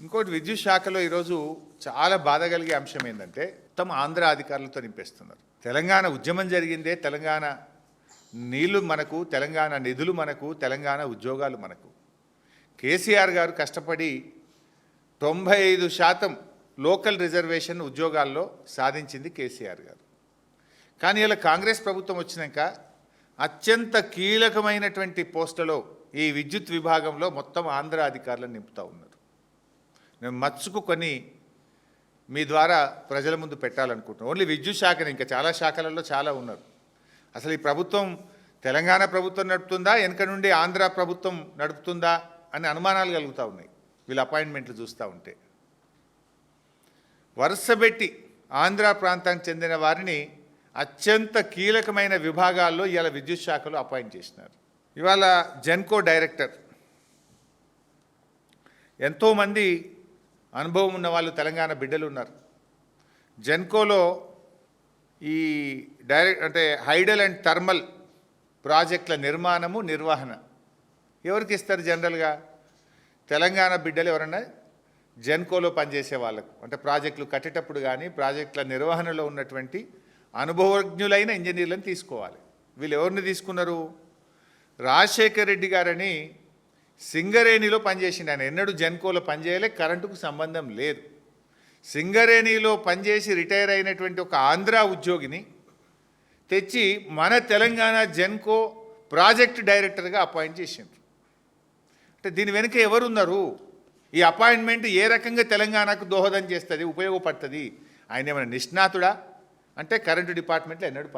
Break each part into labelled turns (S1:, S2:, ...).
S1: ఇంకోటి విద్యుత్ శాఖలో ఈరోజు చాలా బాధ కలిగే అంశం ఏంటంటే తమ ఆంధ్ర అధికారులతో నింపేస్తున్నారు. తెలంగాణ ఉద్యమం జరిగిందే, తెలంగాణ నీళ్లు మనకు, తెలంగాణ నిధులు మనకు, తెలంగాణ ఉద్యోగాలు మనకు. కేసీఆర్ గారు కష్టపడి 95% లోకల్ రిజర్వేషన్ ఉద్యోగాల్లో సాధించింది కేసీఆర్ గారు. కానీ ఇలా కాంగ్రెస్ ప్రభుత్వం వచ్చినాక అత్యంత కీలకమైనటువంటి పోస్టులలో ఈ విద్యుత్ విభాగంలో మొత్తం ఆంధ్ర అధికారులను నింపుతూ ఉన్నారు. నేను మచ్చుకు కొన్ని మీ ద్వారా ప్రజల ముందు పెట్టాలనుకుంటున్నాను. ఓన్లీ విద్యుత్ శాఖని, ఇంకా చాలా శాఖలలో చాలా ఉన్నారు. అసలు ఈ ప్రభుత్వం తెలంగాణ ప్రభుత్వం నడుపుతుందా, వెనక నుండి ఆంధ్ర ప్రభుత్వం నడుపుతుందా అని అనుమానాలు కలుగుతూ ఉన్నాయి వీళ్ళ అపాయింట్మెంట్లు చూస్తూ ఉంటే. వరుసబెట్టి ఆంధ్ర ప్రాంతానికి చెందిన వారిని అత్యంత కీలకమైన విభాగాల్లో ఇవాళ విద్యుత్ శాఖలో అపాయింట్ చేసినారు. ఇవాళ జెన్కో డైరెక్టర్, ఎంతోమంది అనుభవం ఉన్న వాళ్ళు తెలంగాణ బిడ్డలు ఉన్నారు. జెన్కోలో ఈ హైడల్ అండ్ థర్మల్ ప్రాజెక్టుల నిర్మాణము, నిర్వహణ ఎవరికి ఇస్తారు? జనరల్గా తెలంగాణ బిడ్డలు ఎవరన్నా జెన్కోలో పనిచేసే వాళ్ళకు, అంటే ప్రాజెక్టులు కట్టేటప్పుడు కానీ ప్రాజెక్టుల నిర్వహణలో ఉన్నటువంటి అనుభవజ్ఞులైన ఇంజనీర్లను తీసుకోవాలి. వీళ్ళు ఎవరిని తీసుకున్నారు? రాజశేఖర్ రెడ్డి గారని సింగరేణిలో పనిచేసిండు. ఆయన ఎన్నడూ జెన్కోలో పనిచేయలే, కరెంటుకు సంబంధం లేదు. సింగరేణిలో పనిచేసి రిటైర్ అయినటువంటి ఒక ఆంధ్ర ఉద్యోగిని తెచ్చి మన తెలంగాణ జెన్కో ప్రాజెక్ట్ డైరెక్టర్గా అపాయింట్ చేసిండ్రు. అంటే దీని వెనుక ఎవరున్నారు? ఈ అపాయింట్మెంట్ ఏ రకంగా తెలంగాణకు దోహదం చేస్తుంది, ఉపయోగపడుతుంది? ఆయన ఏమైనా నిష్ణాతుడా అంటే కరెంటు డిపార్ట్మెంట్లో ఎన్నడూ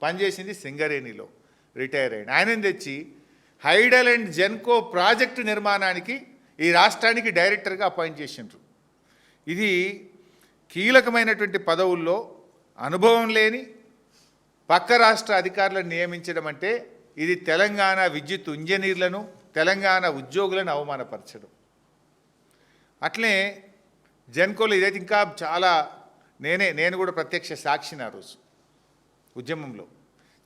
S1: పనిచేసింది సింగరేణిలో రిటైర్ అయ్యింది. ఆయనని తెచ్చి హైడల్ అండ్ జెన్కో ప్రాజెక్టు నిర్మాణానికి ఈ రాష్ట్రానికి డైరెక్టర్గా అపాయింట్ చేసిండ్రు. ఇది కీలకమైనటువంటి పదవుల్లో అనుభవం లేని పక్క రాష్ట్ర అధికారులను నియమించడం అంటే ఇది తెలంగాణ విద్యుత్ ఇంజనీర్లను, తెలంగాణ ఉద్యోగులను అవమానపరచడం. అట్లే జెన్కోలో ఇదైతే ఇంకా చాలా, నేను కూడా ప్రత్యక్ష సాక్షిని ఆ రోజు ఉద్యమంలో.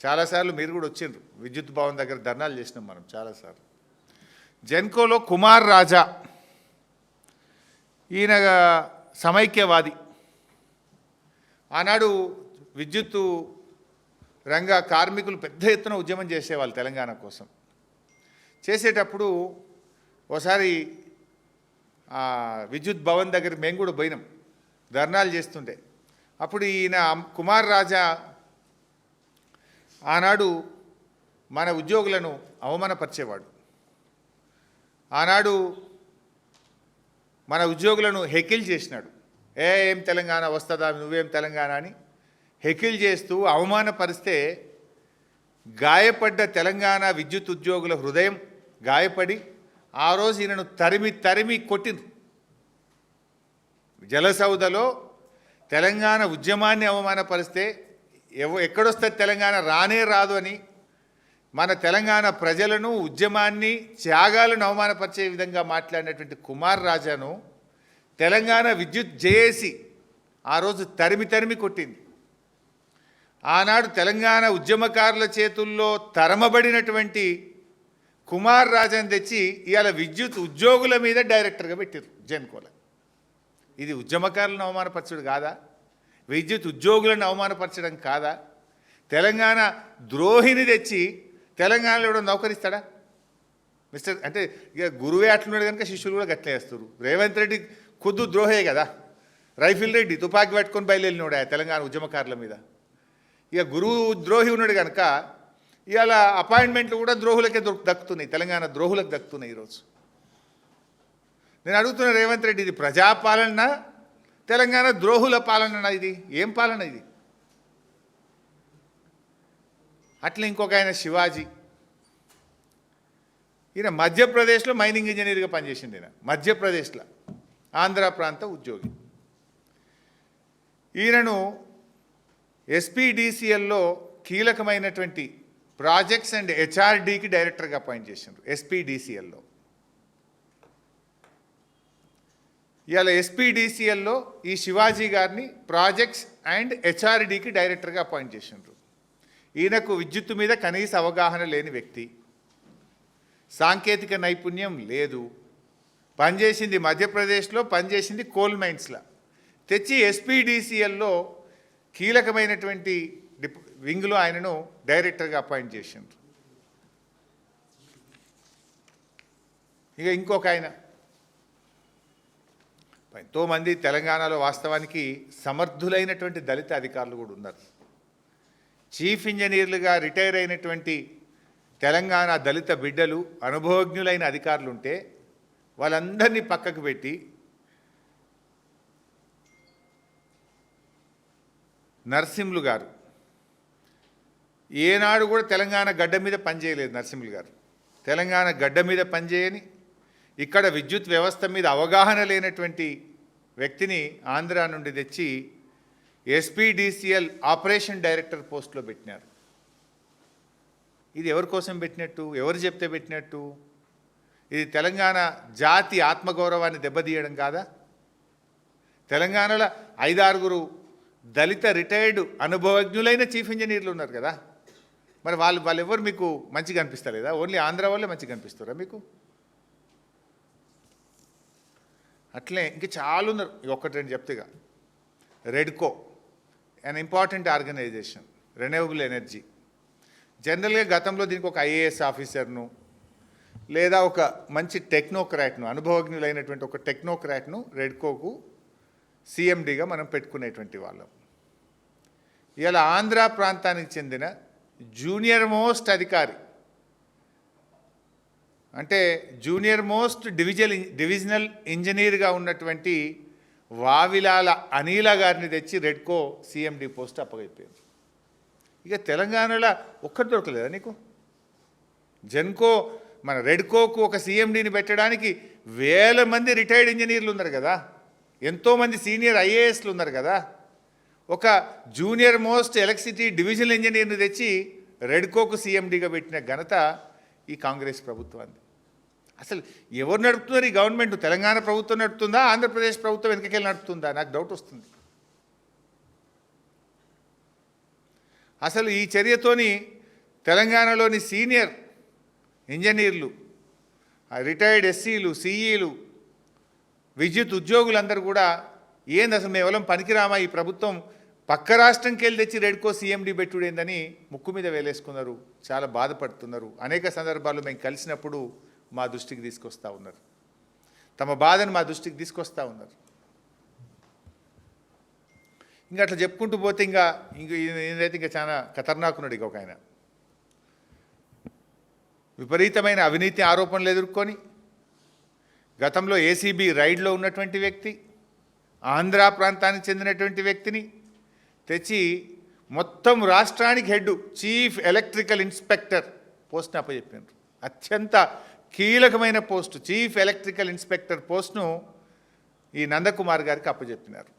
S1: చాలాసార్లు మీరు కూడా వచ్చిండ్రు, విద్యుత్ భవన్ దగ్గర ధర్నాలు చేసినాం మనం చాలాసార్లు. జెన్కోలో కుమార్ రాజా, ఈయన సమైక్యవాది. ఆనాడు విద్యుత్తు రంగ కార్మికులు పెద్ద ఎత్తున ఉద్యమం చేసేవాళ్ళు తెలంగాణ కోసం. చేసేటప్పుడు ఒకసారి విద్యుత్ భవన్ దగ్గర మేము కూడా పోయినాం, ధర్నాలు చేస్తుండే. అప్పుడు ఈయన కుమార్ రాజా ఆనాడు మన ఉద్యోగులను అవమానపరిచేవాడు. ఆనాడు మన ఉద్యోగులను హెకిల్ చేసినాడు. ఏం తెలంగాణ వస్తుందా, నువ్వేం తెలంగాణ అని హెకిల్ చేస్తూ అవమానపరిస్తే గాయపడ్డ తెలంగాణ విద్యుత్ ఉద్యోగుల హృదయం గాయపడి ఆ రోజు ఈయనను తరిమి కొట్టింది. జలసౌదలో తెలంగాణ ఉద్యమాన్ని అవమానపరిస్తే ఎక్కడొస్తుంది తెలంగాణ, రానే రాదు అని మన తెలంగాణ ప్రజలను, ఉద్యమాన్ని, త్యాగాలను అవమానపరిచే విధంగా మాట్లాడినటువంటి కుమార్ రాజాను తెలంగాణ విద్యుత్ జేఏసీ ఆ రోజు తరిమి కొట్టింది. ఆనాడు తెలంగాణ ఉద్యమకారుల చేతుల్లో తరమబడినటువంటి కుమార్ రాజాను తెచ్చి ఇవాళ విద్యుత్ ఉద్యోగుల మీద డైరెక్టర్గా పెట్టారు జెన్కోలో. ఇది ఉద్యమకారులను అవమానపరచడం కాదా? విద్యుత్ ఉద్యోగులను అవమానపరచడం కాదా? తెలంగాణ ద్రోహిని తెచ్చి తెలంగాణలో కూడా నౌకరిస్తాడా మిస్టర్? అంటే ఇక గురువే అట్లున్నాడు కనుక శిష్యులు కూడా గట్లే వేస్తారు. రేవంత్ రెడ్డి ఖుద్దు ద్రోహే కదా. రైఫిల్ రెడ్డి తుపాకీ పట్టుకొని బయలుదేరినాడు తెలంగాణ ఉద్యమకారుల మీద. ఇక గురువు ద్రోహి ఉన్నాడు కనుక ఇవాళ అపాయింట్మెంట్లు కూడా ద్రోహులకే దక్కుతున్నాయి, తెలంగాణ ద్రోహులకు దక్కుతున్నాయి ఈరోజు. నేను అడుగుతున్న రేవంత్ రెడ్డి, ఇది ప్రజాపాలన, తెలంగాణ ద్రోహుల పాలన? ఇది ఏం పాలన ఇది? అట్లా ఇంకొక ఆయన శివాజీ, ఈయన మధ్యప్రదేశ్లో మైనింగ్ ఇంజనీర్గా పనిచేసింది. ఈయన మధ్యప్రదేశ్లో ఆంధ్ర ప్రాంత ఉద్యోగి. ఈయనను ఎస్పీడీసీఎల్లో కీలకమైనటువంటి ప్రాజెక్ట్స్ అండ్ హెచ్ఆర్డీకి డైరెక్టర్గా అపాయింట్ చేసిండ్రు ఎస్పీడీసీఎల్లో. ఇవాళ ఎస్పీడీసీఎల్లో ఈ శివాజీ గారిని ప్రాజెక్ట్స్ అండ్ హెచ్ఆర్డీకి డైరెక్టర్గా అపాయింట్ చేసిండ్రు. ఈయనకు విద్యుత్తు మీద కనీస అవగాహన లేని వ్యక్తి, సాంకేతిక నైపుణ్యం లేదు, పనిచేసింది మధ్యప్రదేశ్లో, పనిచేసింది కోల్ మైన్స్లో. తెచ్చి ఎస్పీడీసీఎల్లో కీలకమైనటువంటి వింగ్లో ఆయనను డైరెక్టర్గా అపాయింట్ చేసిండ్రు. ఇక ఇంకొక ఆయన, ఎంతోమంది తెలంగాణలో వాస్తవానికి సమర్థులైనటువంటి దళిత అధికారులు కూడా ఉన్నారు. చీఫ్ ఇంజనీర్లుగా రిటైర్ అయినటువంటి తెలంగాణ దళిత బిడ్డలు, అనుభవజ్ఞులైన అధికారులు ఉంటే వాళ్ళందరినీ పక్కకు పెట్టి నరసింహులు గారు ఏనాడు కూడా తెలంగాణ గడ్డ మీద పనిచేయలేదు. నరసింహులు గారు తెలంగాణ గడ్డ మీద పనిచేయని, ఇక్కడ విద్యుత్ వ్యవస్థ మీద అవగాహన లేనటువంటి వ్యక్తిని ఆంధ్ర నుండి తెచ్చి ఎస్పీడీసీఎల్ ఆపరేషన్ డైరెక్టర్ పోస్ట్లో పెట్టినారు. ఇది ఎవరి కోసం పెట్టినట్టు, ఎవరు చెప్తే పెట్టినట్టు? ఇది తెలంగాణ జాతి ఆత్మగౌరవాన్ని దెబ్బతీయడం కాదా? తెలంగాణలో 5-6 దళిత రిటైర్డ్ అనుభవజ్ఞులైన చీఫ్ ఇంజనీర్లు ఉన్నారు కదా, మరి వాళ్ళు ఎవరు మీకు మంచిగా అనిపిస్తలేదా? ఓన్లీ ఆంధ్ర వాళ్ళే మంచిగా అనిపిస్తారా మీకు? అట్లే ఇంక చాలా ఉన్నారు. ఒకటి రెండు చెప్తేగా, REDCO an important organisation, renewable energy. జనరల్గా గతంలో దీనికి ఒక ఐఏఎస్ ఆఫీసర్ను లేదా ఒక మంచి టెక్నోక్రాట్ను, అనుభవజ్ఞులైనటువంటి ఒక టెక్నోక్రాట్ను రెడ్కోకు సీఎండీగా మనం పెట్టుకునేటువంటి వాళ్ళం. ఇవాళ ఆంధ్ర ప్రాంతానికి చెందిన జూనియర్ మోస్ట్ అధికారి, అంటే జూనియర్ మోస్ట్ డివిజనల్ ఇంజనీర్గా ఉన్నటువంటి వావిలాల అనిల గారిని తెచ్చి రెడ్కో సీఎండీ పోస్ట్ అప్పగైపోయారు. ఇక తెలంగాణలో ఒక్కటి దొరకలేదా నీకు? జెన్కో మన రెడ్కోకు ఒక సీఎండీని పెట్టడానికి వేల మంది రిటైర్డ్ ఇంజనీర్లు ఉన్నారు కదా, ఎంతోమంది సీనియర్ ఐఏఎస్లు ఉన్నారు కదా. ఒక జూనియర్ మోస్ట్ ఎలక్ట్రిసిటీ డివిజనల్ ఇంజనీర్ని తెచ్చి రెడ్కోకు సీఎండీగా పెట్టిన ఘనత ఈ కాంగ్రెస్ ప్రభుత్వాన్ని. అసలు ఎవరు నడుపుతున్నారు ఈ గవర్నమెంట్? తెలంగాణ ప్రభుత్వం నడుపుతుందా, ఆంధ్రప్రదేశ్ ప్రభుత్వం వెనకకెళ్ళి నడుపుతుందా? నాకు డౌట్ వస్తుంది. అసలు ఈ చర్యతోని తెలంగాణలోని సీనియర్ ఇంజనీర్లు, రిటైర్డ్ ఎస్సీలు, సిఈలు, విద్యుత్ ఉద్యోగులందరూ కూడా ఏంది అసలు మేము ఎవరం పనికిరామా, ఈ ప్రభుత్వం పక్క రాష్ట్రంకి వెళ్ళి తెచ్చి రెడ్కో సీఎండీ పెట్టుడేందని ముక్కు మీద వేలేసుకున్నారు, చాలా బాధపడుతున్నారు. అనేక సందర్భాల్లో మేము కలిసినప్పుడు మా దృష్టికి తీసుకొస్తూ ఉన్నారు, తమ బాధను మా దృష్టికి తీసుకొస్తూ ఉన్నారు. ఇంకా అట్లా చెప్పుకుంటూ పోతే ఈయనైతే ఇంకా చాలా ఖతర్నాకున్నాడు. ఇక ఒక ఆయన విపరీతమైన అవినీతి ఆరోపణలు ఎదుర్కొని గతంలో ఏసీబీ రైడ్లో ఉన్నటువంటి వ్యక్తి, ఆంధ్ర ప్రాంతానికి చెందినటువంటి వ్యక్తిని తెచ్చి మొత్తం రాష్ట్రానికి హెడ్ చీఫ్ ఎలక్ట్రికల్ ఇన్స్పెక్టర్ పోస్ట్ని అప్పచెప్పారు. అత్యంత కీలకమైన పోస్టు చీఫ్ ఎలక్ట్రికల్ ఇన్స్పెక్టర్ పోస్ట్ను ఈ నందకుమార్ గారికి అప్పచెప్పినారు.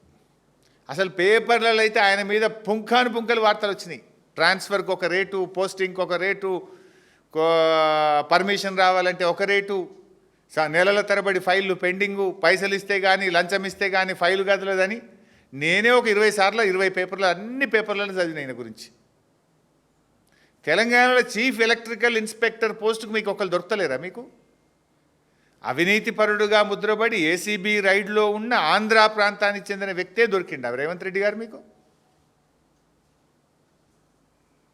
S1: అసలు పేపర్లలో అయితే ఆయన మీద పుంఖాను వార్తలు వచ్చినాయి. ట్రాన్స్ఫర్కి ఒక రేటు, పోస్టింగ్కి ఒక రేటు, పర్మిషన్ రావాలంటే ఒక రేటు, నెలల తరబడి ఫైళ్ళు పెండింగు, పైసలు ఇస్తే కానీ లంచం ఇస్తే కానీ ఫైలు కదలదని నేనే ఒక 20 సార్లు 20 పేపర్లు అన్ని పేపర్లను చదివిన ఆయన గురించి. తెలంగాణలో చీఫ్ ఎలక్ట్రికల్ ఇన్స్పెక్టర్ పోస్టుకు మీకు ఒకరు దొరకలేరా మీకు? అవినీతిపరుడుగా ముద్రపడి ఏసీబీ రైడ్లో ఉన్న ఆంధ్ర ప్రాంతానికి చెందిన వ్యక్తే దొరికిండు రేవంత్ రెడ్డి గారు మీకు.